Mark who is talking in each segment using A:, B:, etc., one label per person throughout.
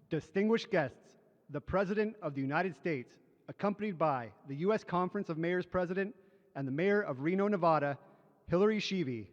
A: Distinguished guests, the President of the United States, accompanied by the U.S. Conference of Mayors President and the Mayor of Reno, Nevada, Hillary Sheevey.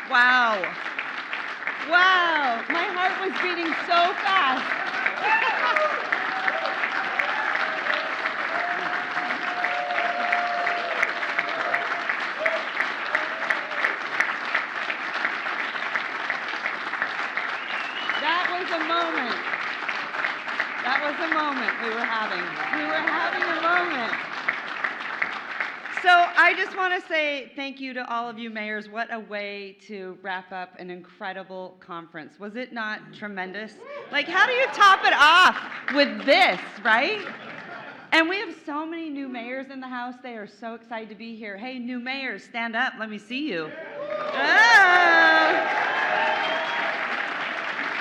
B: Wow. Wow. My heart was beating so fast. That was a moment. That was a moment we were having. We were having a moment. So I just want to say thank you to all of you mayors. What a way to wrap up an incredible conference. Was it not tremendous? Like, how do you top it off with this, right? And we have so many new mayors in the house. They are so excited to be here. Hey, new mayors, stand up. Let me see you. Oh.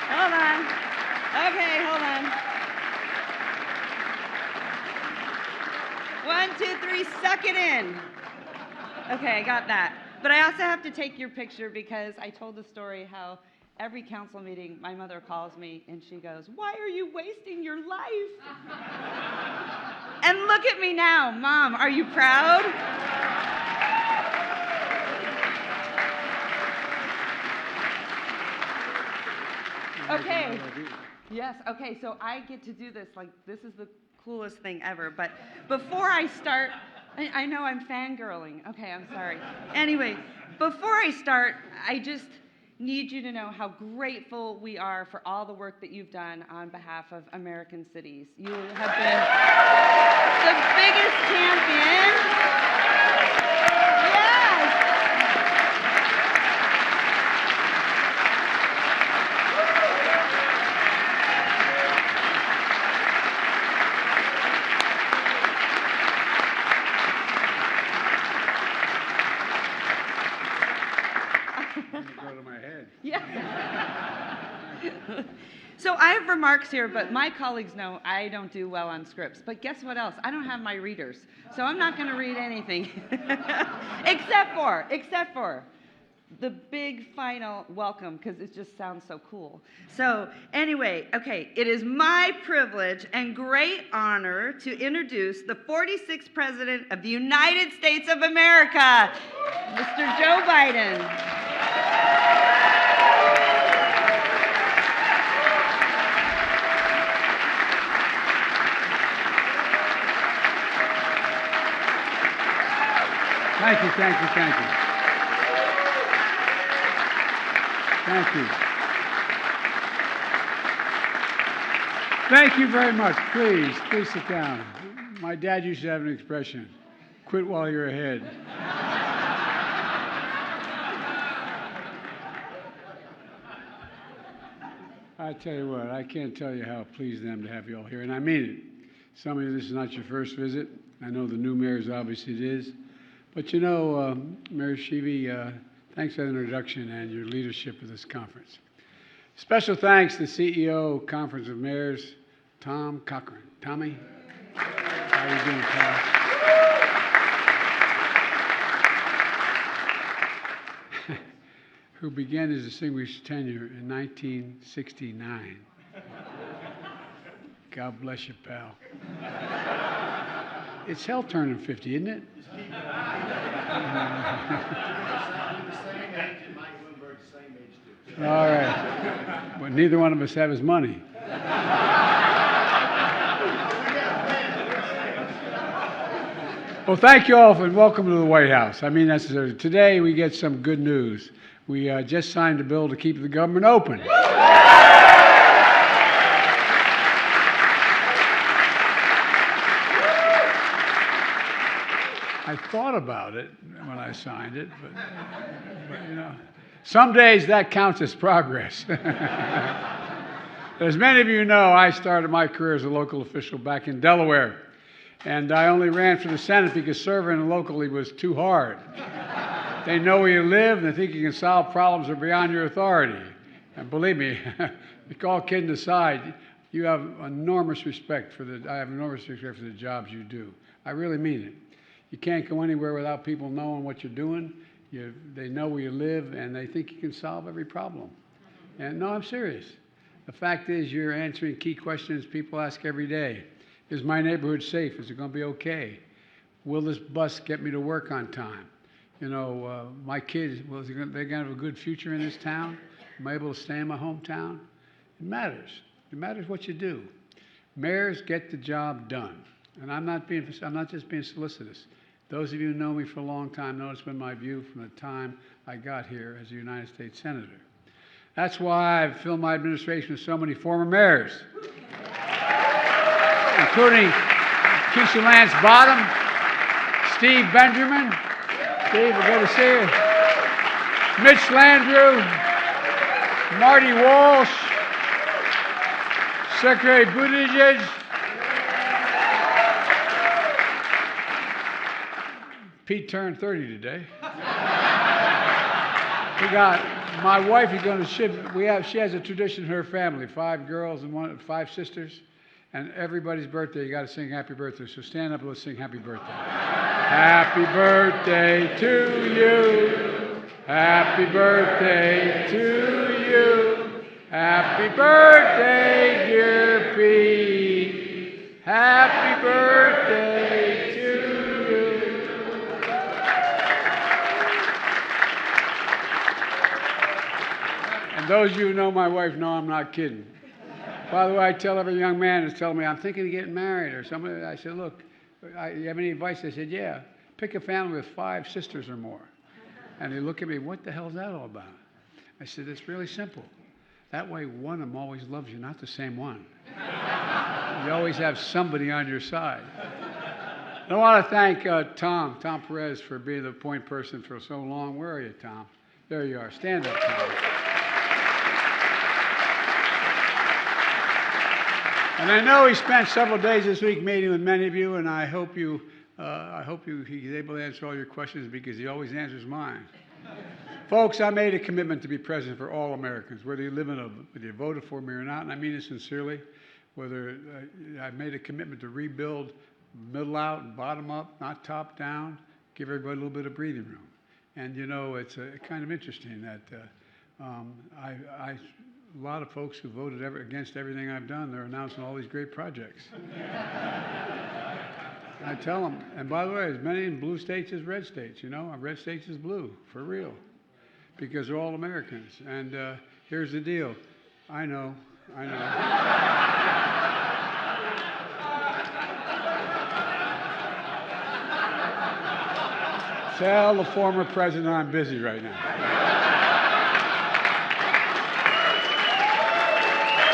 B: Hold on. Okay, hold on. 1, 2, 3, suck it in. Okay, I got that. But I also have to take your picture because I told the story how every council meeting my mother calls me and she goes, "Why are you wasting your life?" And look at me now. Mom, are you proud? Okay. Yes, okay, so I get to do this. Like, this is the coolest thing ever. But before I start, I know I'm fangirling. Okay, I'm sorry. Anyway, before I start, I just need you to know how grateful we are for all the work that you've done on behalf of American cities. You have been the biggest champion. Yes. Yeah. So I have remarks here, but my colleagues know I don't do well on scripts. But guess what else? I don't have my readers. So I'm not going to read anything. except for the big final welcome, because it just sounds so cool. So anyway, okay, it is my privilege and great honor to introduce the 46th President of the United States of America, Mr. Joe Biden.
C: Thank you, thank you, thank you. Thank you. Thank you very much. Please sit down. My dad used to have an expression, quit while you're ahead. I tell you what, I can't tell you how pleased I am to have you all here, and I mean it. Some of you, this is not your first visit. I know the new mayors, obviously it is. But you know, Mayor Sheevey, thanks for the introduction and your leadership of this conference. Special thanks to CEO Conference of Mayors, Tom Cochran. Tommy, how are you doing, pal? Who began his distinguished tenure in 1969. God bless you, pal. It's hell turning 50, isn't it? All right. But neither one of us have his money. Well, thank you all and welcome to the White House. I mean, today we get some good news. We just signed a bill to keep the government open. I thought about it when I signed it, but you know, some days that counts as progress. As many of you know, I started my career as a local official back in Delaware, and I only ran for the Senate because serving locally was too hard. They know where you live, and they think you can solve problems that are beyond your authority. And believe me, all kidding aside, you have enormous respect I have enormous respect for the jobs you do. I really mean it. You can't go anywhere without people knowing what you're doing. They know where you live, and they think you can solve every problem. And no, I'm serious. The fact is, you're answering key questions people ask every day. Is my neighborhood safe? Is it going to be okay? Will this bus get me to work on time? You know, my kids, they're going to have a good future in this town? Am I able to stay in my hometown? It matters. It matters what you do. Mayors get the job done. And I'm not just being solicitous. Those of you who know me for a long time know it's been my view from the time I got here as a United States Senator. That's why I've filled my administration with so many former mayors, including Keisha Lance Bottom, Steve Benjamin, Steve, we're good to see you, Mitch Landrieu, Marty Walsh, Secretary Buttigieg, Pete turned 30 today. We got my wife is going to ship. She has a tradition in her family: 5 girls and 5 sisters, and everybody's birthday you got to sing happy birthday. So stand up and let's sing happy birthday. Happy birthday to you. Happy birthday to you. Happy birthday, dear Pete. Happy birthday to you. Those of you who know my wife know I'm not kidding. By the way, I tell every young man who's telling me, I'm thinking of getting married or somebody, I said, look, you have any advice? They said, yeah, pick a family with 5 sisters or more. And they look at me, what the hell is that all about? I said, it's really simple. That way one of them always loves you, not the same one. You always have somebody on your side. And I want to thank Tom Perez for being the point person for so long. Where are you, Tom? There you are. Stand up, Tom. And I know he spent several days this week meeting with many of you, and I hope he's able to answer all your questions because he always answers mine. Folks, I made a commitment to be president for all Americans, whether you whether you voted for me or not, and I mean it sincerely. I made a commitment to rebuild middle out and bottom up, not top down, give everybody a little bit of breathing room. And you know, it's kind of interesting that a lot of folks who voted against everything I've done, they're announcing all these great projects. I tell them, and by the way, as many in blue states as red states, you know, red states is blue, for real, because they're all Americans. And here's the deal. I know. Tell the former president I'm busy right now.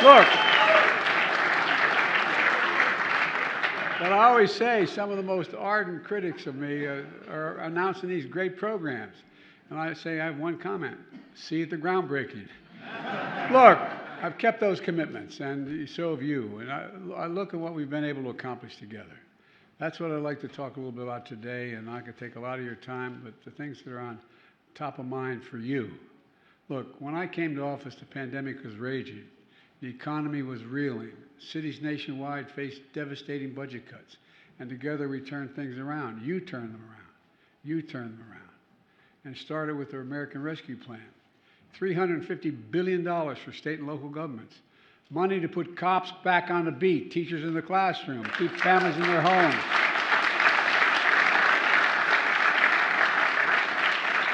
C: Look, but I always say some of the most ardent critics of me are announcing these great programs. And I say I have one comment: see you at the groundbreaking. Look, I've kept those commitments, and so have you. And I look at what we've been able to accomplish together. That's what I'd like to talk a little bit about today, and I could take a lot of your time, but the things that are on top of mind for you. Look, when I came to office, the pandemic was raging. The economy was reeling. Cities nationwide faced devastating budget cuts. And together we turned things around. You turned them around. You turned them around. And started with the American Rescue Plan. $350 billion for state and local governments. Money to put cops back on the beat, teachers in the classroom, keep families in their homes.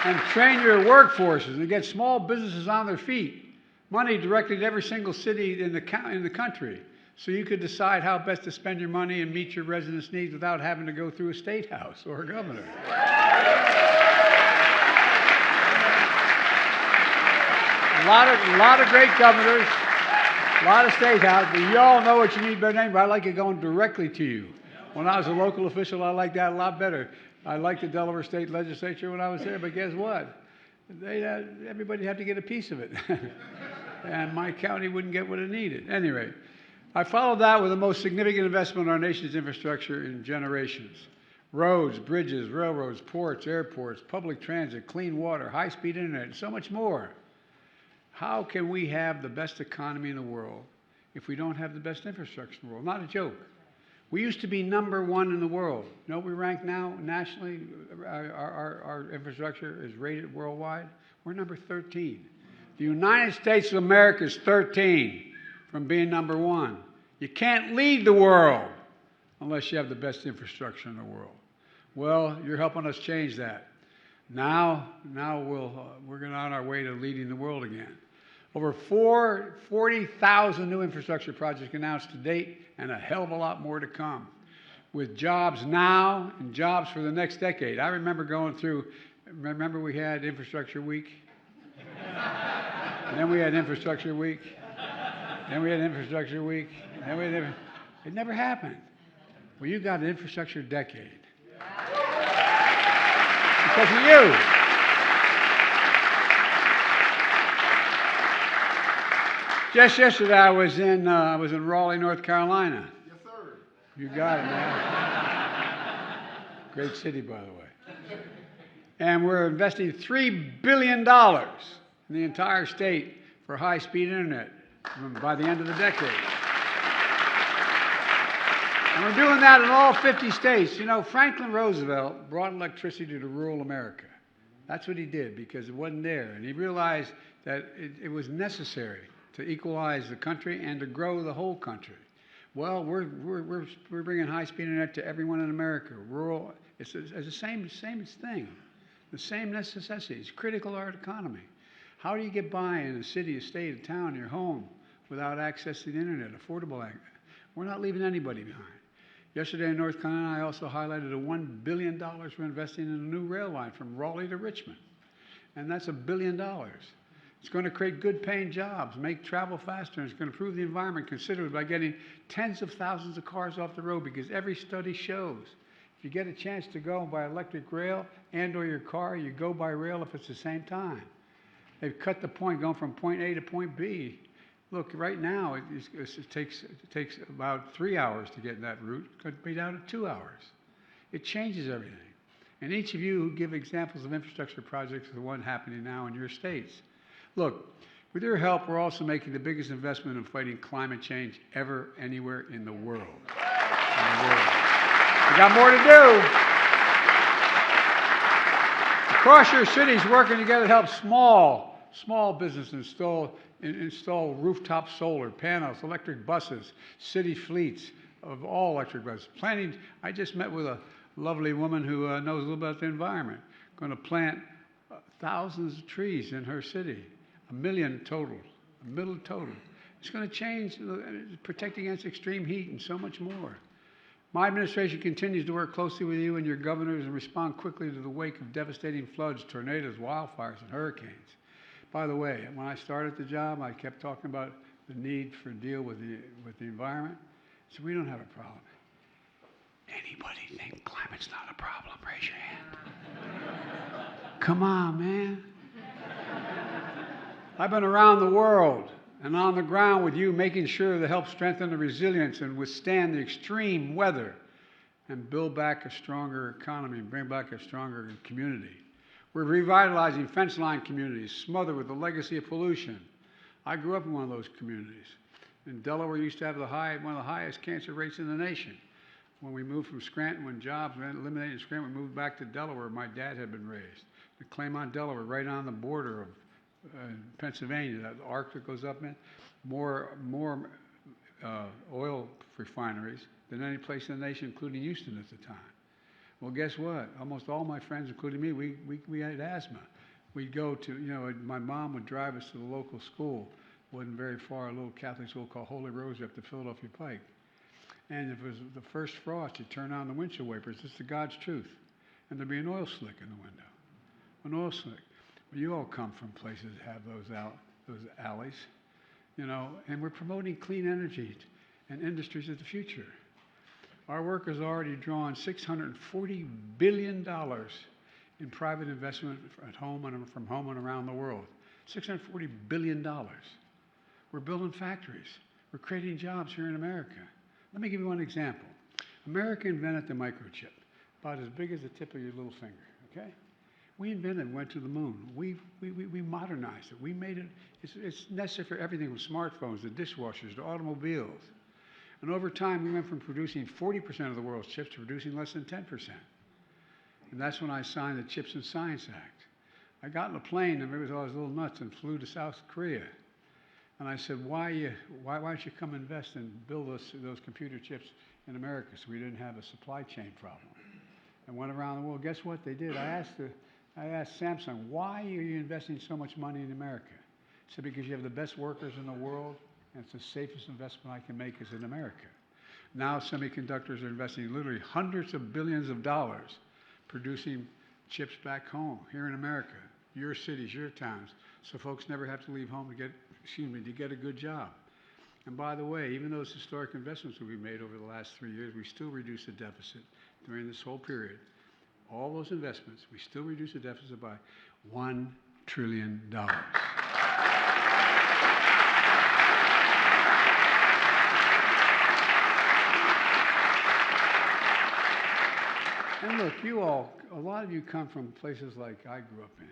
C: And train your workforces and get small businesses on their feet. Money directed to every single city in the country so you could decide how best to spend your money and meet your residents' needs without having to go through a state house or a governor. A lot of great governors, a lot of state houses. You all know what you need better than anybody. I like it going directly to you. When I was a local official, I liked that a lot better. I liked the Delaware State Legislature when I was there, but guess what? Everybody had to get a piece of it. And my county wouldn't get what it needed. At any rate, I followed that with the most significant investment in our nation's infrastructure in generations. Roads, bridges, railroads, ports, airports, public transit, clean water, high-speed internet, and so much more. How can we have the best economy in the world if we don't have the best infrastructure in the world? Not a joke. We used to be number one in the world. You know what we rank now nationally? Our infrastructure is rated worldwide. We're number 13. The United States of America is 13 from being number one. You can't lead the world unless you have the best infrastructure in the world. Well, you're helping us change that. Now we're going on our way to leading the world again. Over 40,000 new infrastructure projects announced to date, and a hell of a lot more to come, with jobs now and jobs for the next decade. I remember going through, we had Infrastructure Week, and then we had Infrastructure Week, then we had Infrastructure Week, and then we had it never happened. Well, you got an infrastructure decade. Because of you. Just yesterday, I was in Raleigh, North Carolina.
D: Yes, sir.
C: You got it, man. Great city, by the way. And we're investing $3 billion in the entire state for high-speed internet by the end of the decade. And we're doing that in all 50 states. You know, Franklin Roosevelt brought electricity to rural America. That's what he did because it wasn't there. And he realized that it was necessary to equalize the country and to grow the whole country. Well, we're bringing high-speed internet to everyone in America. Rural, it's the same thing, the same necessities, critical to our economy. How do you get by in a city, a state, a town, your home, without access to the internet, affordable access? We're not leaving anybody behind. Yesterday in North Carolina, I also highlighted $1 billion we're investing in a new rail line from Raleigh to Richmond. And that's $1 billion. It's going to create good paying jobs, make travel faster, and it's going to improve the environment considerably by getting tens of thousands of cars off the road, because every study shows if you get a chance to go by electric rail and or your car, you go by rail if it's the same time. They've cut the point going from point A to point B. Look, right now it takes about 3 hours to get in that route. It could be down to 2 hours. It changes everything. And each of you who give examples of infrastructure projects are the one happening now in your states. Look, with your help, we're also making the biggest investment in fighting climate change ever, anywhere in the world. We got more to do. Across your cities, working together to help small businesses install rooftop solar panels, electric buses, city fleets of all electric buses. I just met with a lovely woman who knows a little about the environment. Going to plant thousands of trees in her city. 1 million total. It's going to change, protect against extreme heat and so much more. My administration continues to work closely with you and your governors and respond quickly to the wake of devastating floods, tornadoes, wildfires, and hurricanes. By the way, when I started the job, I kept talking about the need for deal with the environment. So we don't have a problem. Anybody think climate's not a problem? Raise your hand. Come on, man. I've been around the world and on the ground with you, making sure to help strengthen the resilience and withstand the extreme weather and build back a stronger economy and bring back a stronger community. We're revitalizing fence-line communities smothered with the legacy of pollution. I grew up in one of those communities. In Delaware, used to have one of the highest cancer rates in the nation. When we moved from Scranton, when jobs were eliminated in Scranton, we moved back to Delaware. My dad had been raised. The Claymont, Delaware, right on the border of Pennsylvania, that arc that goes up in, more oil refineries than any place in the nation, including Houston at the time. Well, guess what? Almost all my friends, including me, we had asthma. We'd go to, my mom would drive us to the local school. Wasn't very far, a little Catholic school called Holy Rosary up the Philadelphia Pike. And if it was the first frost, you turn on the windshield wipers. It's the God's truth. And there'd be an oil slick in the window. An oil slick. Well, you all come from places that have those alleys, you know, and we're promoting clean energy and industries of the future. Our work has already drawn $640 billion in private investment at home and from home and around the world. $640 billion. We're building factories. We're creating jobs here in America. Let me give you one example. America invented the microchip, about as big as the tip of your little finger, okay? We invented it, went to the moon. We modernized it. We made it, it's necessary for everything from smartphones to dishwashers to automobiles. And over time, we went from producing 40% of the world's chips to producing less than 10%. And that's when I signed the Chips and Science Act. I got in a plane, and maybe I was a little nuts, and flew to South Korea. And I said, why don't you come invest and build those computer chips in America so we didn't have a supply chain problem? And went around the world. Guess what they did? I asked Samsung, why are you investing so much money in America? He said, because you have the best workers in the world, and it's the safest investment I can make is in America. Now semiconductors are investing literally hundreds of billions of dollars producing chips back home, here in America, your cities, your towns, so folks never have to leave home to get a good job. And by the way, even those historic investments that we've made over the last 3 years, we still reduce the deficit during this whole period. All those investments, we still reduce the deficit by $1 trillion. And look, a lot of you come from places like I grew up in,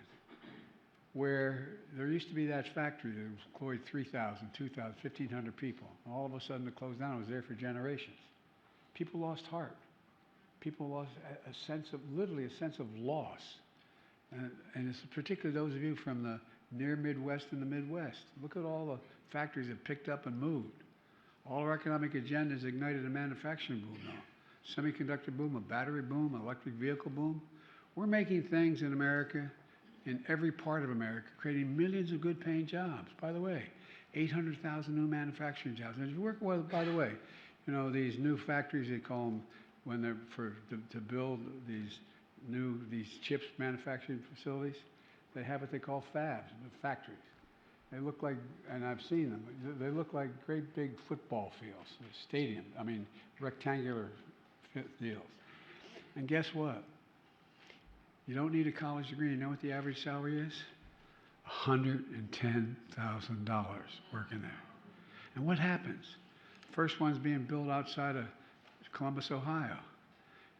C: where there used to be that factory that employed 3,000, 2,000, 1,500 people. All of a sudden it closed down. It was there for generations. People lost heart. People lost literally a sense of loss. And it's particularly those of you from the near Midwest and the Midwest. Look at all the factories that picked up and moved. All our economic agenda has ignited a manufacturing boom now. Semiconductor boom, a battery boom, an electric vehicle boom. We're making things in America, in every part of America, creating millions of good paying jobs. By the way, 800,000 new manufacturing jobs. And if you work well, by the way, you know, these new factories, they call them, when they're to build these chips manufacturing facilities, they have what they call fabs, factories. They look like, and I've seen them, they look like great big football fields, stadium, rectangular deals. And guess what? You don't need a college degree. You know what the average salary is? $110,000 working there. And what happens? First one's being built outside of Columbus, Ohio.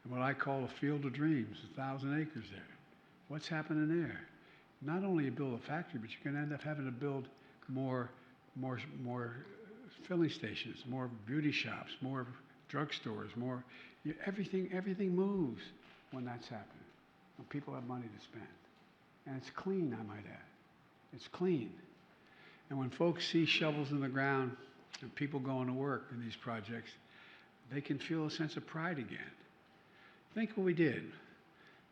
C: And what I call a field of dreams, 1,000 acres there. What's happening there? Not only you build a factory, but you're going to end up having to build more filling stations, more beauty shops, more drugstores, everything moves when that's happening. When people have money to spend. And it's clean, I might add. It's clean. And when folks see shovels in the ground and people going to work in these projects, they can feel a sense of pride again. Think what we did.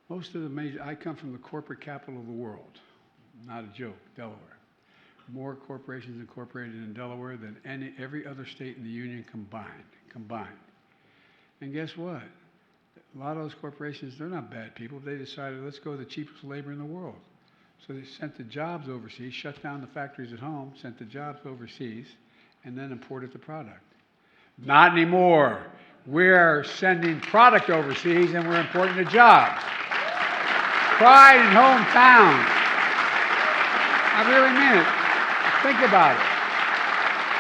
C: Most of I come from the corporate capital of the world. Not a joke, Delaware. More corporations incorporated in Delaware than every other state in the union combined. And guess what? A lot of those corporations, they're not bad people. They decided, let's go with the cheapest labor in the world. So they sent the jobs overseas, shut down the factories at home, sent the jobs overseas, and then imported the product. Not anymore. We're sending product overseas and we're importing the jobs. Pride in hometown. I really mean it. Think about it.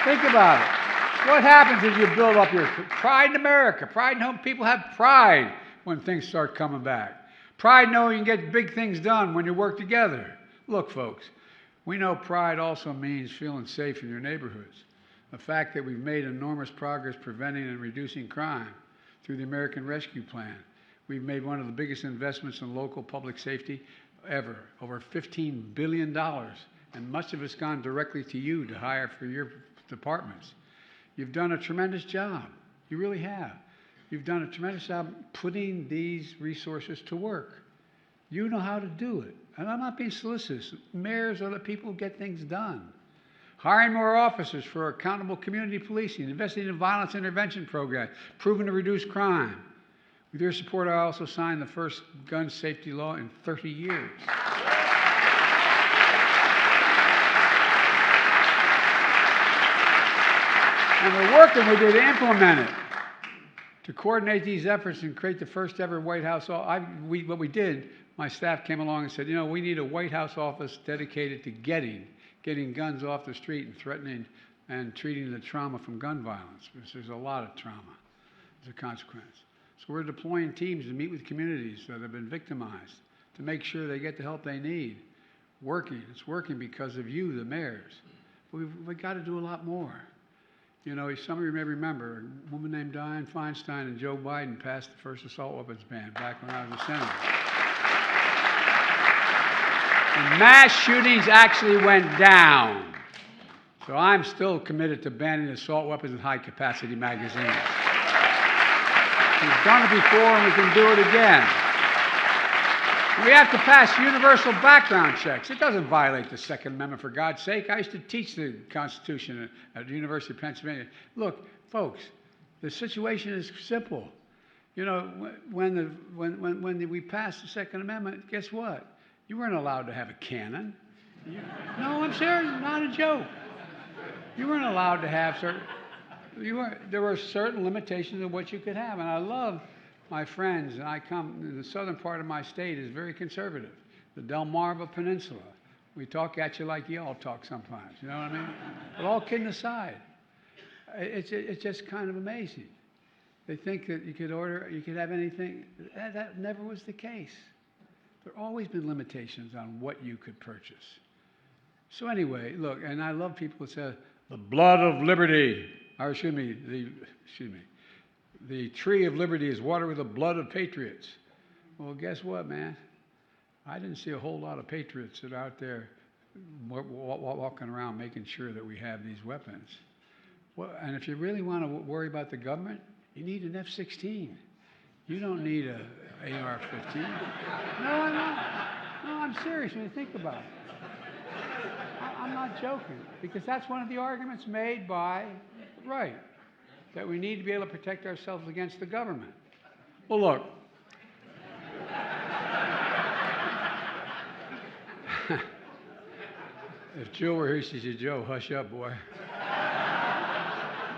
C: Think about it. What happens if you build up your pride in America? Pride in home. People have pride when things start coming back. Pride knowing you can get big things done when you work together. Look, folks, we know pride also means feeling safe in your neighborhoods. The fact that we've made enormous progress preventing and reducing crime through the American Rescue Plan. We've made one of the biggest investments in local public safety ever, over $15 billion. And much of it's gone directly to you to hire for your departments. You've done a tremendous job. You really have. You've done a tremendous job putting these resources to work. You know how to do it. And I'm not being solicitous. Mayors are the people who get things done. hiring more officers for accountable community policing, investing in violence intervention programs, proven to reduce crime. With your support, I also signed the first gun safety law in 30 years. And we're working with you to implement it, to coordinate these efforts and create the first ever White House. What we did, my staff came along and said, we need a White House office dedicated to getting guns off the street and threatening and treating the trauma from gun violence, because there's a lot of trauma as a consequence. So we're deploying teams to meet with communities that have been victimized to make sure they get the help they need. It's working because of you, the mayors. But we've got to do a lot more. Some of you may remember a woman named Dianne Feinstein and Joe Biden passed the first assault weapons ban back when I was a senator. And mass shootings actually went down. So I'm still committed to banning assault weapons and high-capacity magazines. We've done it before and we can do it again. We have to pass universal background checks. It doesn't violate the Second Amendment, for God's sake. I used to teach the Constitution at the University of Pennsylvania. Look, folks, the situation is simple. When we passed the Second Amendment, guess what? You weren't allowed to have a cannon. No, I'm serious, not a joke. You weren't allowed to have there were certain limitations of what you could have. And I love my friends, and the southern part of my state is very conservative. The Delmarva Peninsula. We talk at you like y'all talk sometimes, you know what I mean? But all kidding aside, it's just kind of amazing. They think that you could have anything. That never was the case. There have always been limitations on what you could purchase. So anyway, look, and I love people that say, the blood of liberty, or the tree of liberty is watered with the blood of patriots. Well, guess what, man? I didn't see a whole lot of patriots that are out there walking around making sure that we have these weapons. Well, and if you really want to worry about the government, you need an F-16. You don't need an AR-15. No, I'm serious when you think about it. I'm not joking, because that's one of the arguments made by the right, that we need to be able to protect ourselves against the government. Well, look. If Joe were here, she'd say, Joe, hush up, boy.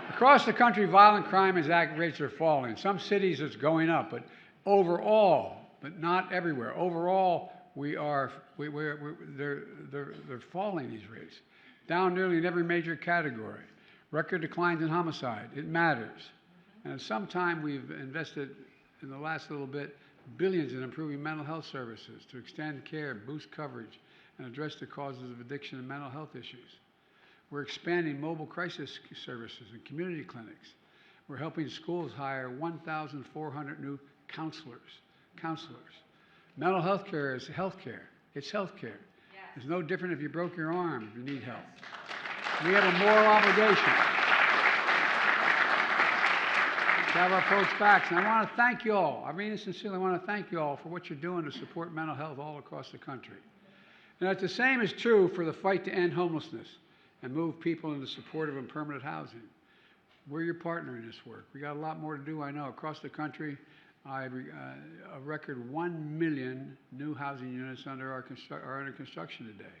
C: Across the country, violent crime rates are falling. In some cities, it's going up, but overall, but not everywhere. Overall, they're falling, these rates. Down nearly in every major category. Record declines in homicide. It matters. And at some time, we've invested, in the last little bit, billions in improving mental health services to extend care, boost coverage, and address the causes of addiction and mental health issues. We're expanding mobile crisis services and community clinics. We're helping schools hire 1,400 new counselors. Mental health care is health care. It's health care. Yes. It's no different if you broke your arm, if you need help. We have a moral obligation to have our folks back. And I want to thank you all. I mean it sincerely. I want to thank you all for what you're doing to support mental health all across the country. And the same is true for the fight to end homelessness and move people into supportive and permanent housing. We're your partner in this work. We got a lot more to do, I know. Across the country, a record 1 million new housing units are under construction today.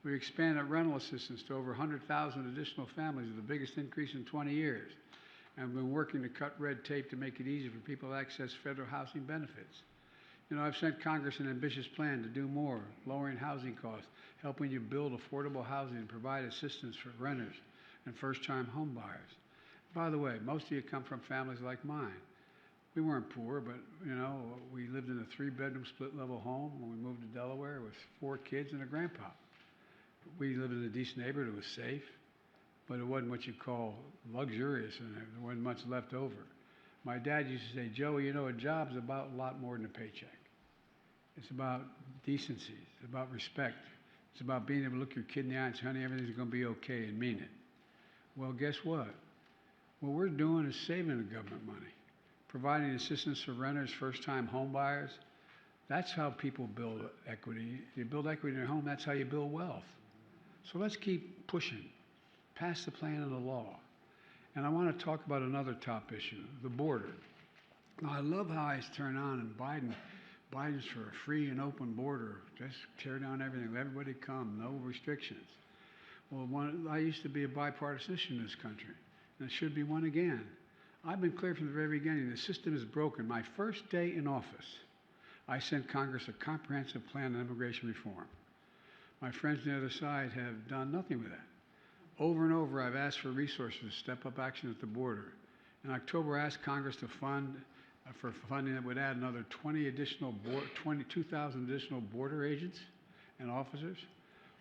C: We expanded rental assistance to over 100,000 additional families, the biggest increase in 20 years. And we've been working to cut red tape to make it easier for people to access federal housing benefits. I've sent Congress an ambitious plan to do more, lowering housing costs, helping you build affordable housing and provide assistance for renters and first-time home buyers. By the way, most of you come from families like mine. We weren't poor, but, we lived in a 3-bedroom split-level home when we moved to Delaware with 4 kids and a grandpa. We lived in a decent neighborhood. It was safe, but it wasn't what you call luxurious, and there wasn't much left over. My dad used to say, Joey, a job's about a lot more than a paycheck. It's about decency. It's about respect. It's about being able to look your kid in the eye and say, honey, everything's going to be okay, and mean it. Well, guess what? What we're doing is saving the government money, providing assistance for renters, first-time home buyers. That's how people build equity. You build equity in your home, that's how you build wealth. So let's keep pushing. pass the plan into law. And I want to talk about another top issue, the border. Now, I love how I turn on and Biden's for a free and open border. Just tear down everything. Let everybody come. No restrictions. Well, I used to be a bipartisan in this country, and it should be one again. I've been clear from the very beginning, the system is broken. My first day in office, I sent Congress a comprehensive plan on immigration reform. My friends on the other side have done nothing with that. Over and over, I've asked for resources to step up action at the border. In October, I asked Congress to fund for funding that would add another 22,000 additional border agents and officers,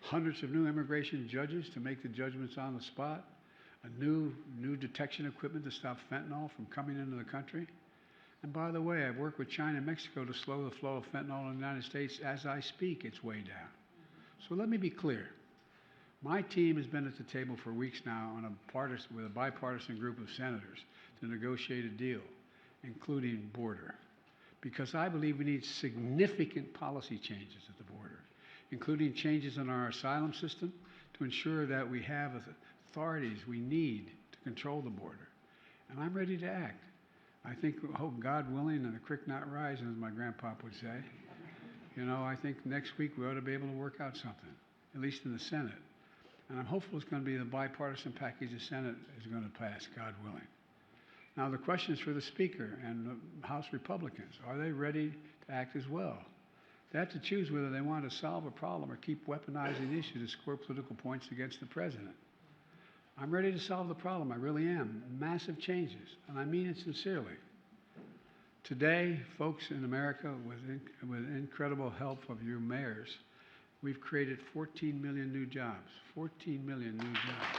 C: hundreds of new immigration judges to make the judgments on the spot, a new detection equipment to stop fentanyl from coming into the country. And by the way, I've worked with China and Mexico to slow the flow of fentanyl in the United States. As I speak, it's way down. So let me be clear. My team has been at the table for weeks now with a bipartisan group of senators to negotiate a deal, including border, because I believe we need significant policy changes at the border, including changes in our asylum system to ensure that we have authorities we need to control the border. And I'm ready to act. I think, hope God willing, and the creek not rising, as my grandpa would say. I think next week we ought to be able to work out something, at least in the Senate. And I'm hopeful it's going to be the bipartisan package the Senate is going to pass, God willing. Now, the question is for the Speaker and the House Republicans. Are they ready to act as well? They have to choose whether they want to solve a problem or keep weaponizing the issue to score political points against the President. I'm ready to solve the problem. I really am. Massive changes, and I mean it sincerely. Today, folks in America, with incredible help of your mayors, we've created 14 million new jobs. 14 million new jobs.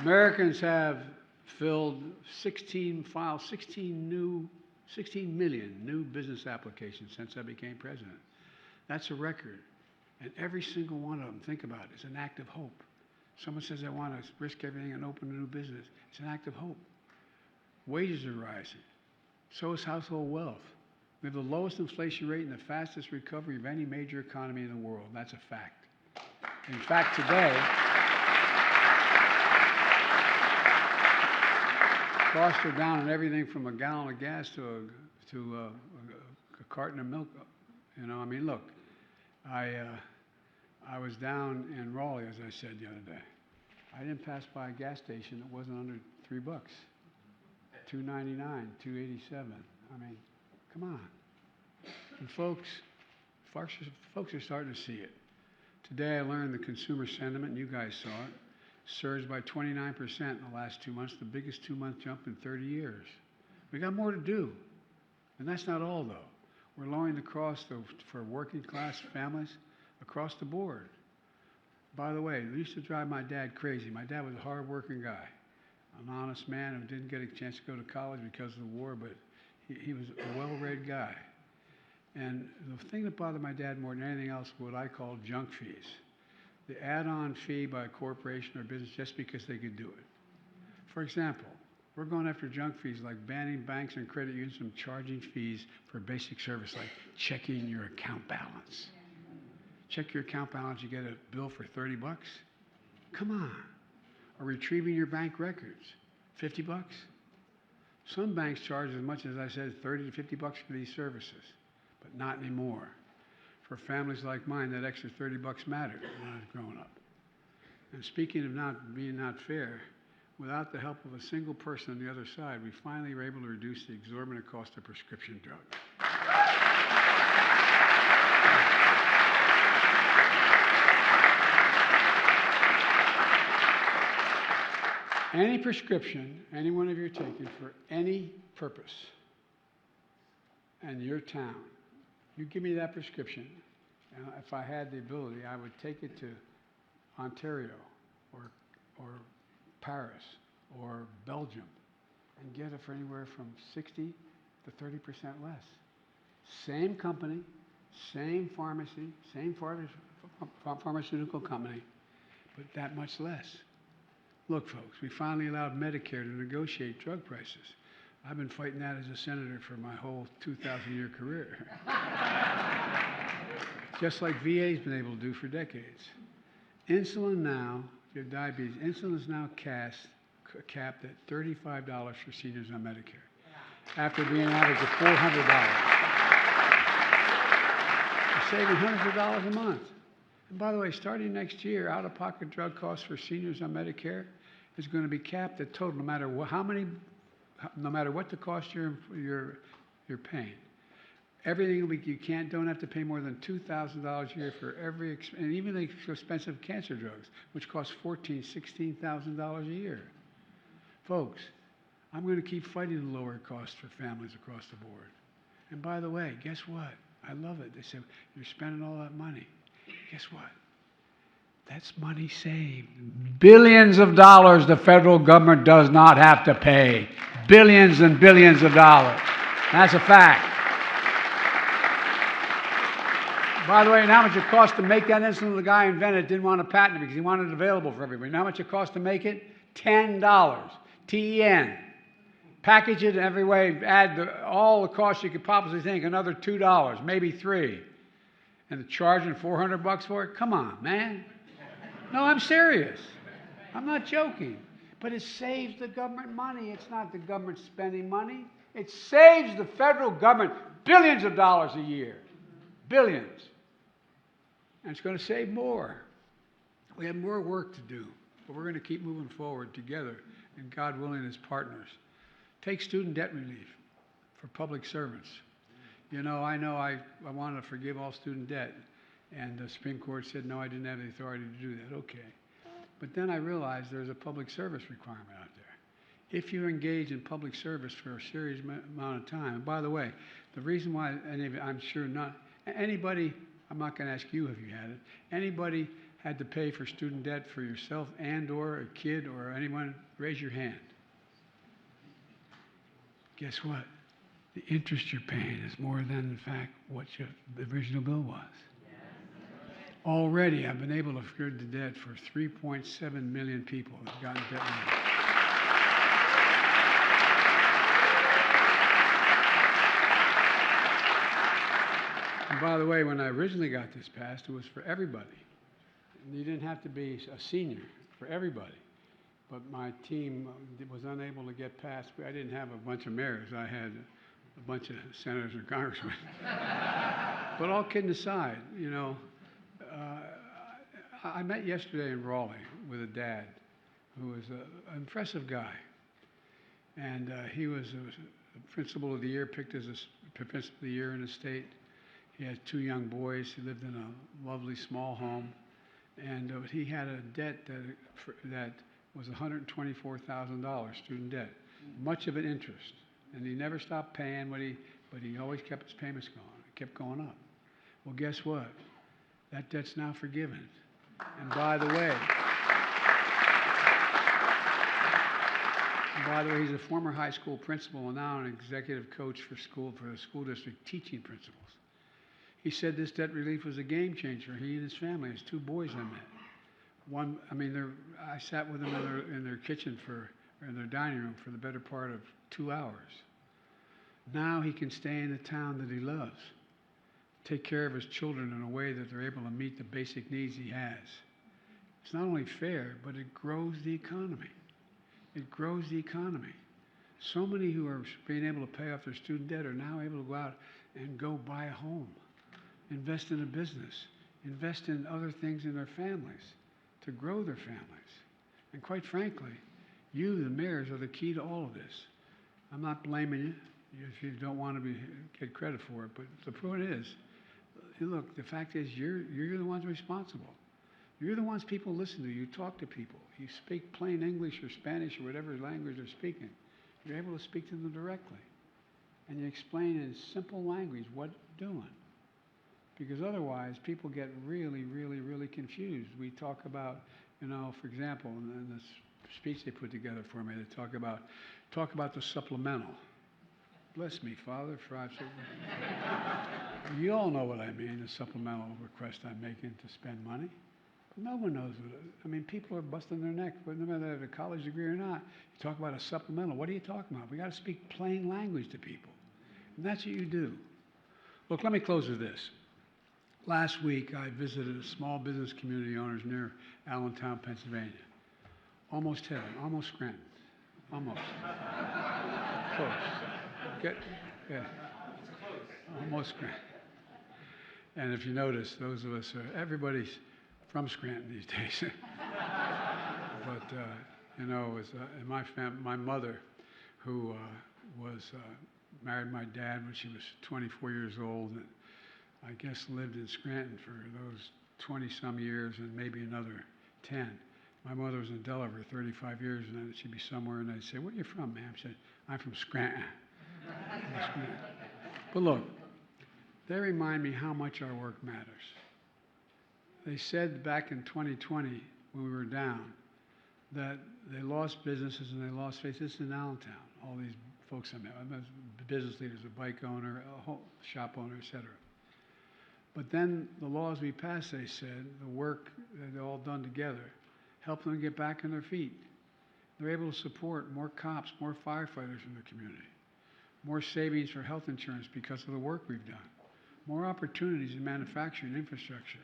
C: Americans have filled 16 million new business applications since I became president. That's a record. And every single one of them, think about it, is an act of hope. Someone says they want to risk everything and open a new business. It's an act of hope. Wages are rising. So is household wealth. We have the lowest inflation rate and the fastest recovery of any major economy in the world. That's a fact. In fact, today, costs are down on everything from a gallon of gas to a carton of milk. Look, I was down in Raleigh, as I said the other day. I didn't pass by a gas station that wasn't under $3. $2.99, $2.87. Come on. And folks are starting to see it. Today I learned the consumer sentiment, and you guys saw it, surged by 29% in the last 2 months, the biggest 2-month jump in 30 years. We got more to do. And that's not all, though. We're lowering the cost for working class families across the board. By the way, it used to drive my dad crazy. My dad was a hard-working guy, an honest man who didn't get a chance to go to college because of the war, but he was a well-read guy. And the thing that bothered my dad more than anything else was what I call junk fees. The add-on fee by a corporation or business just because they could do it. For example, we're going after junk fees like banning banks and credit unions from charging fees for basic service like checking your account balance. Check your account balance, you get a bill for $30. Come on. Or retrieving your bank records, $50. Some banks charge as much as I said, $30 to $50 for these services, but not anymore. For families like mine, that extra $30 mattered when I was growing up. And speaking of not being fair, without the help of a single person on the other side, we finally were able to reduce the exorbitant cost of prescription drugs. Any prescription any one of you are taking for any purpose in your town, you give me that prescription, and if I had the ability, I would take it to Ontario or Paris or Belgium and get it for anywhere from 60 to 30% less. Same company, same pharmacy, same pharmaceutical company, but that much less. Look, folks, we finally allowed Medicare to negotiate drug prices. I've been fighting that as a senator for my whole 2,000-year career. Just like VA's been able to do for decades. Insulin now, if you have diabetes, insulin is now capped at $35 for seniors on Medicare, after being average of $400. You're saving hundreds of dollars a month. And by the way, starting next year, out-of-pocket drug costs for seniors on Medicare is going to be capped at total, no matter what the cost you're paying. Everything you don't have to pay more than $2,000 a year for every, and even the expensive cancer drugs, which cost $14,000, $16,000 a year. Folks, I'm going to keep fighting to lower costs for families across the board. And by the way, guess what? I love it. They say, you're spending all that money. Guess what? That's money saved. Billions of dollars the federal government does not have to pay. Billions and billions of dollars. That's a fact. By the way, and how much it cost to make that insulin? The guy who invented it didn't want to patent it because he wanted it available for everybody. And how much it cost to make it? $10. T-E-N. Package it in every way, add all the costs you could possibly think, another $2, maybe $3. And they're charging $400 for it? Come on, man. No, I'm serious. I'm not joking. But it saves the government money. It's not the government spending money. It saves the federal government billions of dollars a year. Billions. And it's going to save more. We have more work to do, but we're going to keep moving forward together, and God willing, as partners. Take student debt relief for public servants. You know I wanted to forgive all student debt, and the Supreme Court said, no, I didn't have the authority to do that. Okay. But then I realized there's a public service requirement out there. If you engage in public service for a serious amount of time, and by the way, the reason why, I'm sure not, anybody, I'm not going to ask you if you had it, anybody had to pay for student debt for yourself and or a kid or anyone, raise your hand. Guess what? The interest you're paying is more than, in fact, what the original bill was. Already, I've been able to forgive the debt for 3.7 million people that have gotten debt relief. And by the way, when I originally got this passed, it was for everybody. You didn't have to be a senior, for everybody. But my team was unable to get passed. I didn't have a bunch of mayors. I had a bunch of senators and congressmen. But all kidding aside, you know, I met yesterday in Raleigh with a dad who was an impressive guy. And he was a principal of the year, picked as a principal of the year in the state. He had 2 young boys. He lived in a lovely small home. And he had a debt that was $124,000 student debt, much of it interest. And he never stopped paying, but he always kept his payments going. It kept going up. Well, guess what? That debt's now forgiven. And by the way, he's a former high school principal and now an executive coach for the school district teaching principals. He said this debt relief was a game changer. He and his family, his 2 boys I met. I sat with them in their kitchen in their dining room for the better part of 2 hours. Now he can stay in the town that he loves, take care of his children in a way that they're able to meet the basic needs he has. It's not only fair, but it grows the economy. It grows the economy. So many who are being able to pay off their student debt are now able to go out and go buy a home, invest in a business, invest in other things in their families to grow their families. And quite frankly, you, the mayors, are the key to all of this. I'm not blaming you if you don't want to get credit for it, but the point is, look, the fact is you're the ones responsible. You're the ones people listen to. You talk to people. You speak plain English or Spanish or whatever language they're speaking. You're able to speak to them directly. And you explain in simple language what you're doing. Because otherwise, people get really, really, really confused. We talk about, for example, in this speech they put together for me, they talk about the supplemental. Bless me, Father, for I've You all know what I mean, the supplemental request I'm making to spend money. No one knows what I mean, people are busting their neck, but no matter if they have a college degree or not. You talk about a supplemental. What are you talking about? We got to speak plain language to people. And that's what you do. Look, let me close with this. Last week, I visited a small business community owners near Allentown, Pennsylvania. Almost heaven, almost Scranton. Almost. Close. Yeah. Almost Scranton. And if you notice, those of us everybody's from Scranton these days. But, you know, it was, in my mother, who married my dad when she was 24 years old, and I guess lived in Scranton for those 20-some years and maybe another 10. My mother was in Delaware 35 years, and then she'd be somewhere, and I'd say, "Where are you from, ma'am?" She said, "I'm from Scranton." But look, they remind me how much our work matters. They said back in 2020, when we were down, that they lost businesses and they lost faith. This is in Allentown, all these folks I met, business leaders, a bike owner, a whole shop owner, et cetera. But then the laws we passed, they said, the work that they've all done together, helped them get back on their feet. They're able to support more cops, more firefighters in the community, more savings for health insurance because of the work we've done, more opportunities in manufacturing, infrastructure,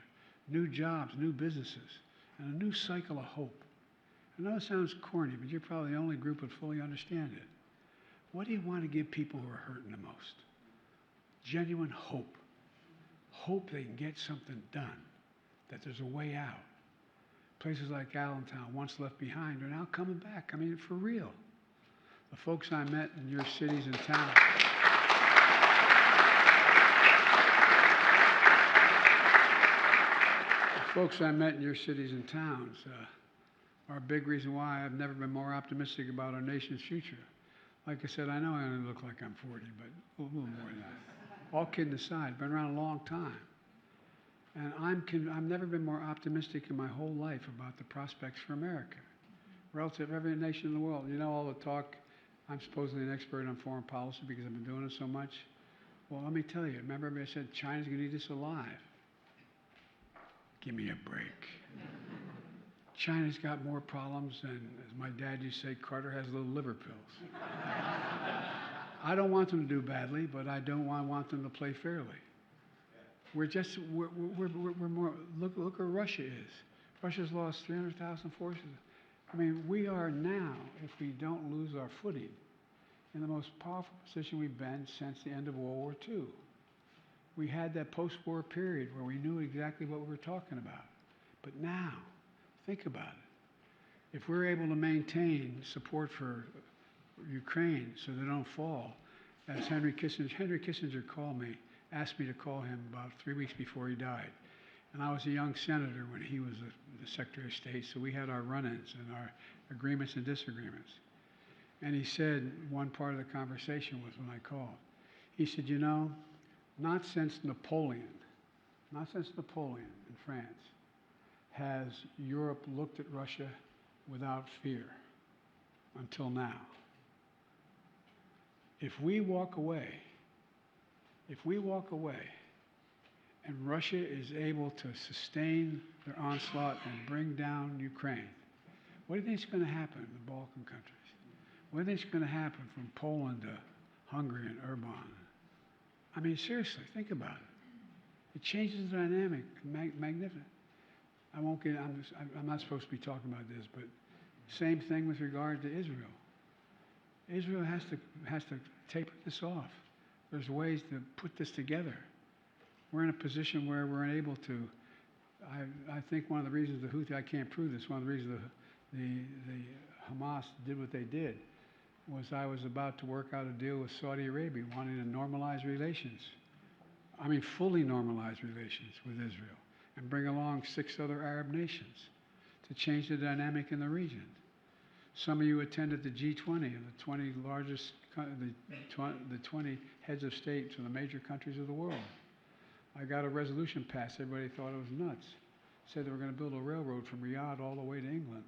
C: new jobs, new businesses, and a new cycle of hope. I know it sounds corny, but you're probably the only group that fully understand it. What do you want to give people who are hurting the most? Genuine hope. Hope they can get something done, that there's a way out. Places like Allentown, once left behind, are now coming back. I mean, for real. The folks I met in your cities and towns. The folks I met in your cities and towns are a big reason why I've never been more optimistic about our nation's future. Like I said, I know I only look like I'm 40, but a little more than that. All kidding aside, been around a long time. And I've never been more optimistic in my whole life about the prospects for America, relative to every nation in the world. You know all the talk, I'm supposedly an expert on foreign policy because I've been doing it so much. Well, let me tell you, remember I said China's going to eat us alive. Give me a break. China's got more problems than, as my dad used to say, Carter has little liver pills. I don't want them to do badly, but I don't want them to play fairly. We're more, look where Russia is. Russia's lost 300,000 forces. I mean, we are now, if we don't lose our footing, in the most powerful position we've been since the end of World War II. We had that post-war period where we knew exactly what we were talking about. But now, think about it. If we're able to maintain support for Ukraine so they don't fall, as Henry Kissinger called me, asked me to call him about 3 weeks before he died. And I was a young senator when he was the Secretary of State, so we had our run-ins and our agreements and disagreements. And he said, one part of the conversation was when I called, he said, you know, not since Napoleon in France, has Europe looked at Russia without fear until now. If we walk away, and Russia is able to sustain their onslaught and bring down Ukraine, what do you think is going to happen in the Balkan countries? What do you think is going to happen from Poland to Hungary and Urban? I mean, seriously, think about it. It changes the dynamic, magnificent. I'm not supposed to be talking about this, but same thing with regard to Israel. Israel has to taper this off. There's ways to put this together. We're in a position where we're able to, I think one of the reasons the Houthi, I can't prove this, one of the reasons the Hamas did what they did was I was about to work out a deal with Saudi Arabia, wanting to normalize relations. I mean, fully normalize relations with Israel and bring along 6 other Arab nations to change the dynamic in the region. Some of you attended the G20 and the 20 largest, the 20 heads of state from the major countries of the world. I got a resolution passed. Everybody thought it was nuts. Said they were going to build a railroad from Riyadh all the way to England,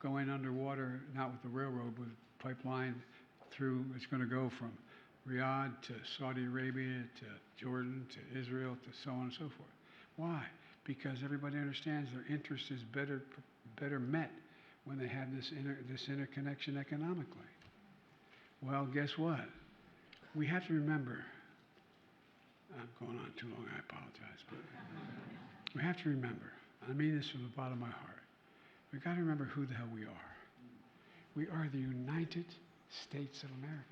C: going underwater, not with the railroad, with pipeline through. It's going to go from Riyadh to Saudi Arabia to Jordan to Israel to so on and so forth. Why? because everybody understands their interest is better met when they have this interconnection economically. Well, guess what? We have to remember, I'm going on too long, I apologize, but we have to remember, I mean this from the bottom of my heart, we've got to remember who the hell we are. We are the United States of America.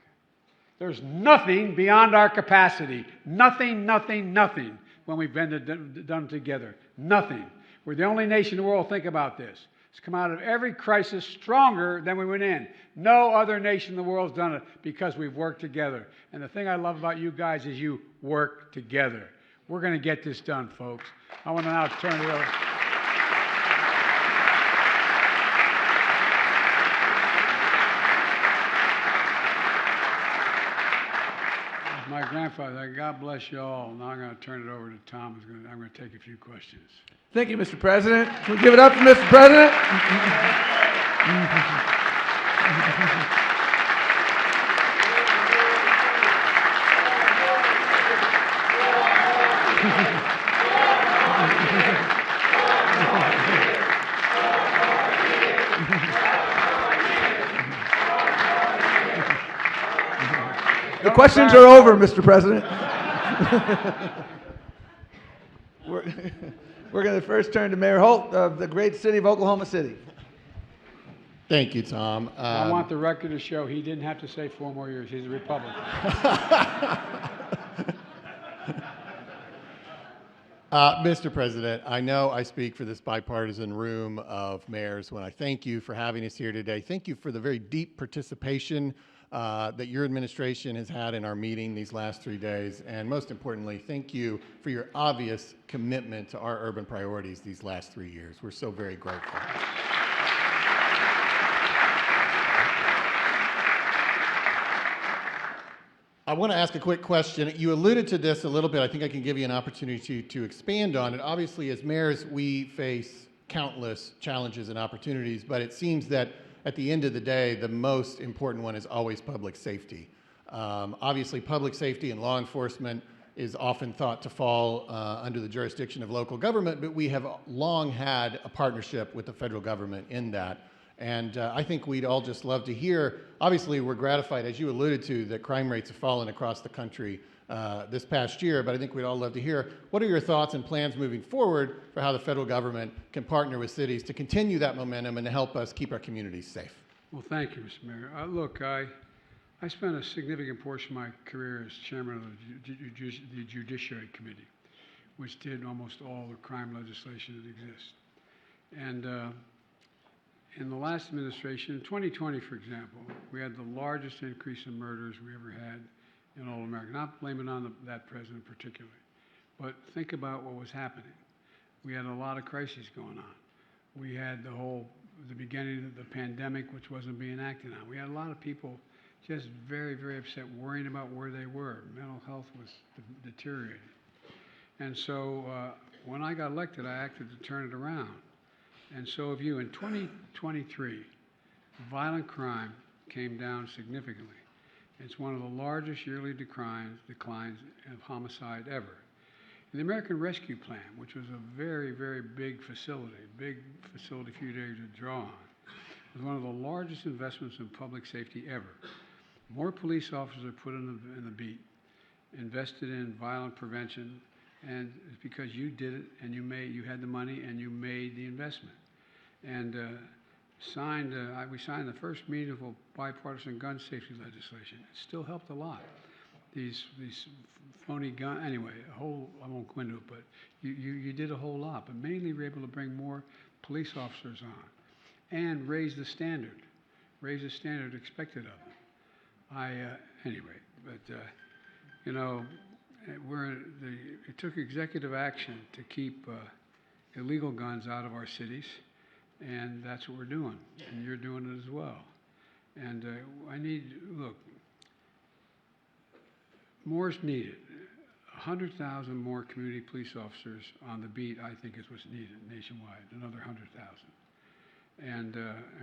C: There's nothing beyond our capacity. Nothing, nothing, nothing when we've been done together. Nothing. We're the only nation in the world, think about this. It's come out of every crisis stronger than we went in. No other nation in the world has done it because we've worked together. And the thing I love about you guys is you work together. We're going to get this done, folks. I want to now turn it over. My grandfather, God bless you all. Now I'm going to turn it over to Tom. I'm going to take a few questions.
D: Thank you, Mr. President. Can we give it up for Mr. President? The questions are over, Mr. President. We're going to first turn to Mayor Holt of the great city of Oklahoma City.
E: Thank you, Tom.
C: I want the record to show he didn't have to say 4 more years. He's a Republican.
E: Mr. President, I know I speak for this bipartisan room of mayors when I thank you for having us here today. Thank you for the very deep participation that your administration has had in our meeting these last 3 days. And most importantly, thank you for your obvious commitment to our urban priorities these last 3 years. We're so very grateful. I want to ask a quick question. You alluded to this a little bit. I think I can give you an opportunity to expand on it. Obviously, as mayors, we face countless challenges and opportunities, but it seems that at the end of the day, the most important one is always public safety. Obviously, public safety and law enforcement is often thought to fall under the jurisdiction of local government, but we have long had a partnership with the federal government in that. And I think we'd all just love to hear, obviously we're gratified, as you alluded to, that crime rates have fallen across the country this past year, but I think we'd all love to hear, what are your thoughts and plans moving forward for how the federal government can partner with cities to continue that momentum and to help us keep our communities safe?
C: Well, thank you, Mr. Mayor. Look, I spent a significant portion of my career as chairman of the Judiciary Committee, which did almost all the crime legislation that exists. And in the last administration, in 2020, for example, we had the largest increase in murders we ever had in all America. Not blame it on that president particularly, but think about what was happening. We had a lot of crises going on. We had the beginning of the pandemic, which wasn't being acted on. We had a lot of people just very, very upset, worrying about where they were. Mental health was deteriorating. And so when I got elected, I acted to turn it around. And so have you. In 2023, violent crime came down significantly. It's one of the largest yearly declines of homicide ever. The American Rescue Plan, which was a very, very big facility for you to draw on, was one of the largest investments in public safety ever. More police officers are put in the beat, invested in violent prevention, and it's because you did it and you had the money and you made the investment. And we signed the first meaningful bipartisan gun safety legislation. It still helped a lot. These phony gun, anyway, I won't go into it, but you did a whole lot. But mainly we were able to bring more police officers on and raise the standard expected of them. It took executive action to keep illegal guns out of our cities, and that's what we're doing, and you're doing it as well. And more's needed. 100,000 more community police officers on the beat, I think, is what's needed nationwide, another 100,000. And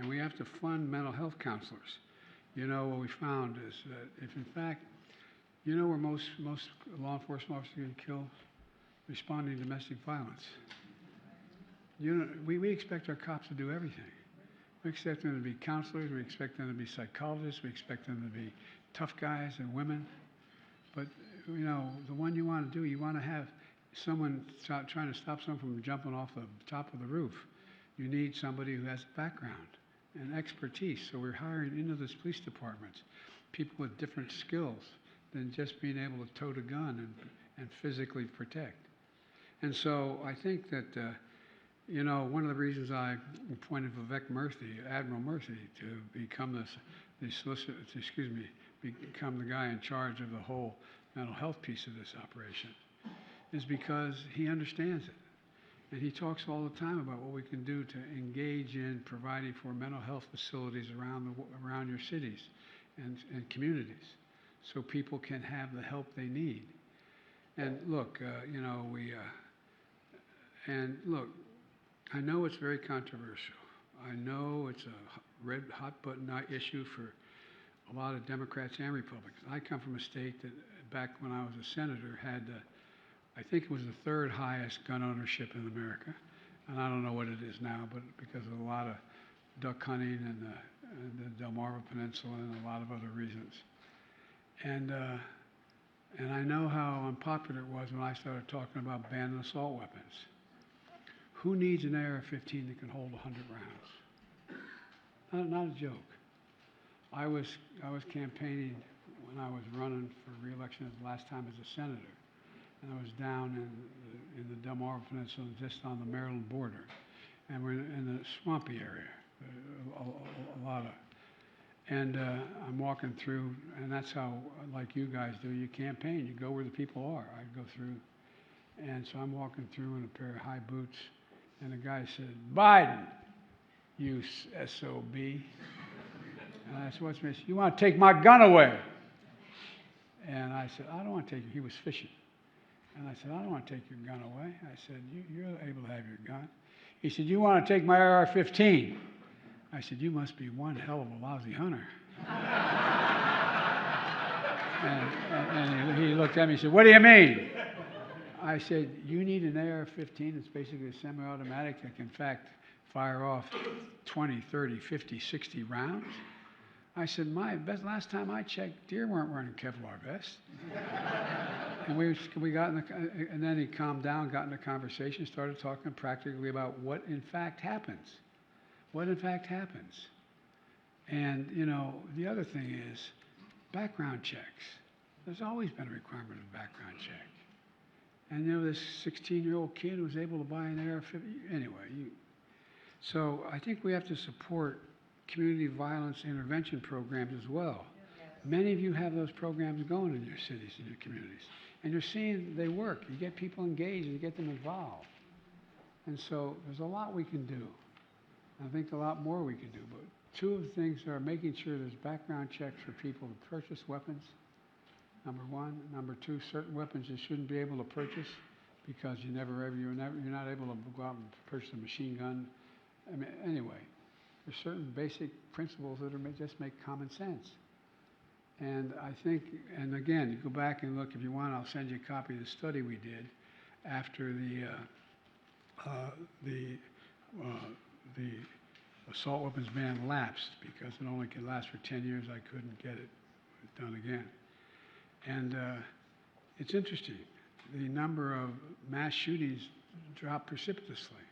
C: we have to fund mental health counselors. You know, what we found is that if, in fact, you know where most law enforcement officers get killed? Responding to domestic violence. You know, we expect our cops to do everything. We expect them to be counselors, we expect them to be psychologists, we expect them to be tough guys and women. But, you know, the one you want to do, you want to have someone trying to stop someone from jumping off the top of the roof. You need somebody who has a background and expertise. So we're hiring into this police departments people with different skills than just being able to tote a gun and physically protect. And so I think that, you know, one of the reasons I appointed Vivek Murthy, Admiral Murthy, to become become the guy in charge of the whole mental health piece of this operation, is because he understands it. And he talks all the time about what we can do to engage in providing for mental health facilities around your cities and communities, so people can have the help they need. And look, you know, I know it's very controversial. I know it's a red hot button issue for a lot of Democrats and Republicans. I come from a state that back when I was a senator had I think it was the third highest gun ownership in America. And I don't know what it is now, but because of a lot of duck hunting and the Delmarva Peninsula and a lot of other reasons. And I know how unpopular it was when I started talking about banning assault weapons. Who needs an AR-15 that can hold 100 rounds? Not a joke. I was campaigning when I was running for re-election the last time as a senator. And I was down in the Delmarva Peninsula, just on the Maryland border. And we're in the swampy area, a lot of. And I'm walking through, and that's how, like you guys do, you campaign. You go where the people are. I go through. And so I'm walking through in a pair of high boots, and the guy said, "Biden, you SOB." And I said, "What's this? You want to take my gun away?" And I said, "I don't want to take it." He was fishing. And I said, "I don't want to take your gun away." I said, "You're able to have your gun." He said, "You want to take my AR-15? I said, "You must be one hell of a lousy hunter." and he looked at me and said, "What do you mean?" I said, "You need an AR-15. It's basically a semi-automatic that can, in fact, fire off 20, 30, 50, 60 rounds." I said, last time I checked, deer weren't wearing Kevlar vests. And we got and then he calmed down, got in a conversation, started talking practically about what in fact happens. What in fact happens. And, you know, the other thing is background checks. There's always been a requirement of background check. And, you know, this 16-year-old kid was able to buy an AR-15. Anyway, so I think we have to support community violence intervention programs as well. Yes. Many of you have those programs going in your cities and your communities. And you're seeing they work. You get people engaged and you get them involved. And so there's a lot we can do. I think a lot more we can do. But two of the things are making sure there's background checks for people to purchase weapons, number one. Number two, certain weapons you shouldn't be able to purchase because you're not able to go out and purchase a machine gun. I mean, anyway. There's certain basic principles that just make common sense. And I think, and again, you go back and look, if you want, I'll send you a copy of the study we did after the assault weapons ban lapsed, because it only could last for 10 years. I couldn't get it done again. And it's interesting. The number of mass shootings dropped precipitously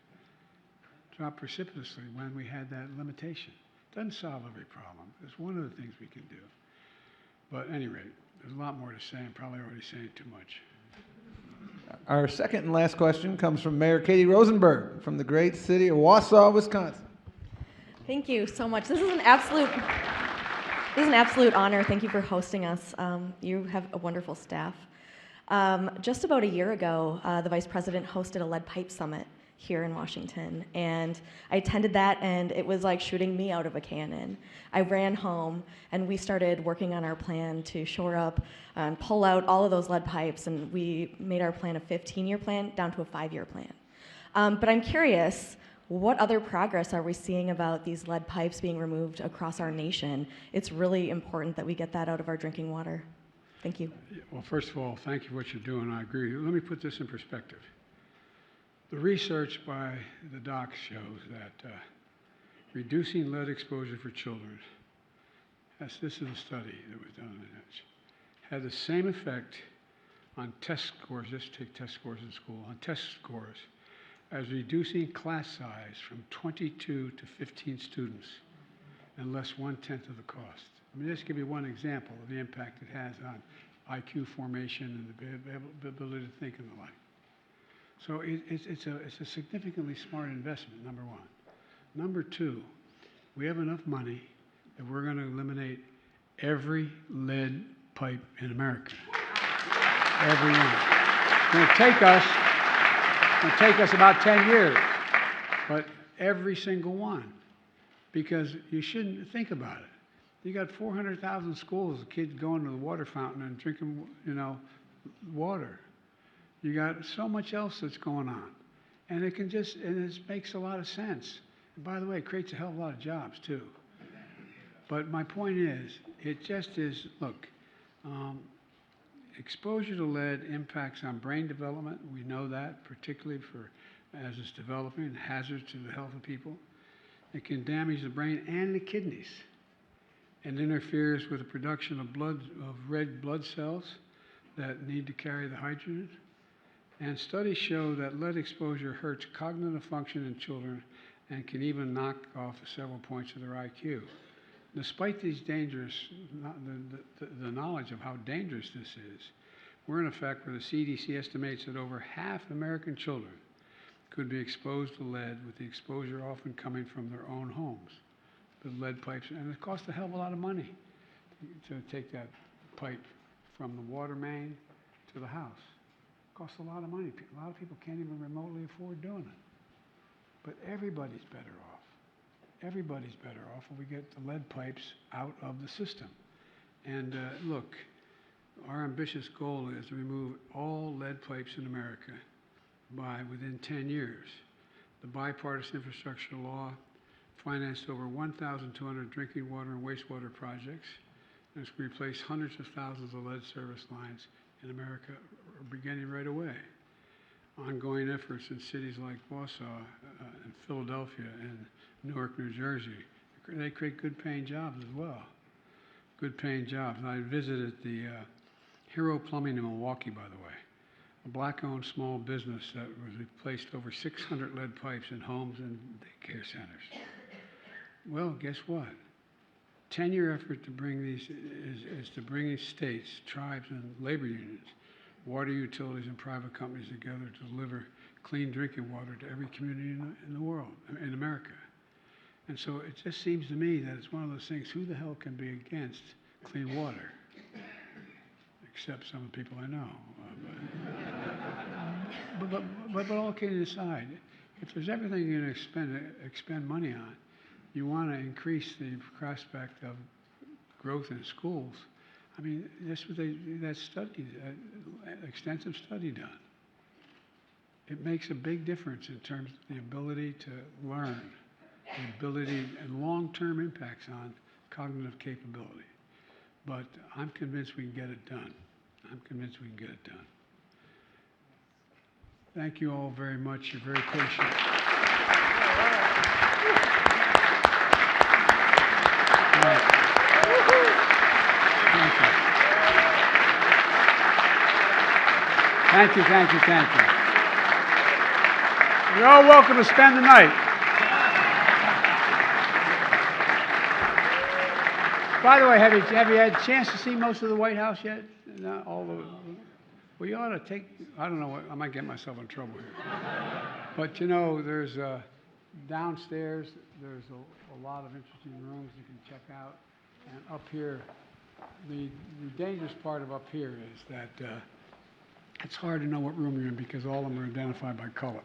C: when we had that limitation. Doesn't solve every problem. It's one of the things we can do. But at any rate, there's a lot more to say. I'm probably already saying too much.
D: Our second and last question comes from Mayor Katie Rosenberg from the great city of Wausau, Wisconsin.
F: Thank you so much. This is an absolute honor. Thank you for hosting us. You have a wonderful staff. Just about a year ago, the Vice President hosted a lead pipe summit here in Washington, and I attended that, and it was like shooting me out of a cannon. I ran home, and we started working on our plan to shore up and pull out all of those lead pipes, and we made our plan a 15-year plan down to a 5-year plan. But I'm curious, what other progress are we seeing about these lead pipes being removed across our nation? It's really important that we get that out of our drinking water. Thank you.
C: Well, first of all, thank you for what you're doing. I agree. Let me put this in perspective. The research by the docs shows that reducing lead exposure for children, this is a study that was done on it, had the same effect on test scores, just take test scores in school, on test scores, as reducing class size from 22 to 15 students and less 1/10 of the cost. I mean, just give you one example of the impact it has on IQ formation and the ability to think and the like. So it's a significantly smart investment, number one. Number two, we have enough money that we're going to eliminate every lead pipe in America. Every one. It's going to take us about 10 years, but every single one, because you shouldn't think about it. You got 400,000 schools, kids going to the water fountain and drinking, water. You got so much else that's going on, and it makes a lot of sense. And by the way, it creates a hell of a lot of jobs too. But my point is, it just is. Look, exposure to lead impacts on brain development. We know that, particularly as it's developing, hazards to the health of people. It can damage the brain and the kidneys, and interferes with the production of red blood cells that need to carry the hydrogen. And studies show that lead exposure hurts cognitive function in children and can even knock off several points of their IQ. Despite these dangers, the knowledge of how dangerous this is, we're in effect where the CDC estimates that over half American children could be exposed to lead, with the exposure often coming from their own homes. The lead pipes, and it costs a hell of a lot of money to take that pipe from the water main to the house. It costs a lot of money. A lot of people can't even remotely afford doing it. But everybody's better off. Everybody's better off when we get the lead pipes out of the system. And look, our ambitious goal is to remove all lead pipes in America within 10 years. The bipartisan infrastructure law financed over 1,200 drinking water and wastewater projects, and it's going to replace hundreds of thousands of lead service lines in America beginning right away. Ongoing efforts in cities like Warsaw and Philadelphia and Newark, New Jersey, they create good paying jobs as well. Good paying jobs. And I visited the Hero Plumbing in Milwaukee, by the way, a black-owned small business that replaced over 600 lead pipes in homes and daycare centers. Well, guess what? 10-year effort to bring these is to bring states, tribes, and labor unions, water utilities, and private companies together to deliver clean drinking water to every community in the world, in America. And so it just seems to me that it's one of those things, who the hell can be against clean water? Except some of the people I know. But all kidding aside, if there's everything you're going to expend money on, you want to increase the prospect of growth in schools. I mean, this was that study, extensive study done. It makes a big difference in terms of the ability to learn, the ability and long-term impacts on cognitive capability. But I'm convinced we can get it done. I'm convinced we can get it done. Thank you all very much. You're very patient. Thank you. Thank you. You're all welcome to spend the night. By the way, have you had a chance to see most of the White House yet? Not all of it. Well, you ought to take, I don't know what, I might get myself in trouble here. But there's downstairs, there's a lot of interesting rooms you can check out. And up here, the dangerous part of up here is that it's hard to know what room you're in because all of them are identified by color.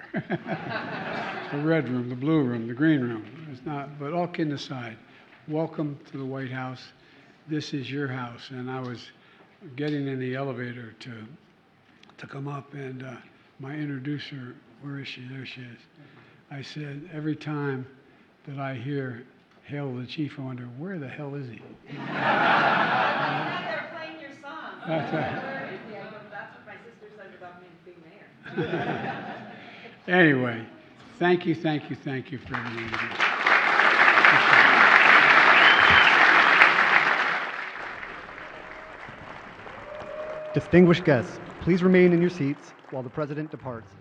C: The red room, the blue room, the green room. It's not, but all kidding aside, welcome to the White House. This is your house. And I was getting in the elevator to come up, and my introducer, where is she? There she is. I said, every time that I hear Hail the Chief, I wonder, where the hell is he?
B: They're playing your song. That's what my sister says about me being mayor.
C: Anyway, thank you for everything you do.
A: Distinguished guests, please remain in your seats while the President departs.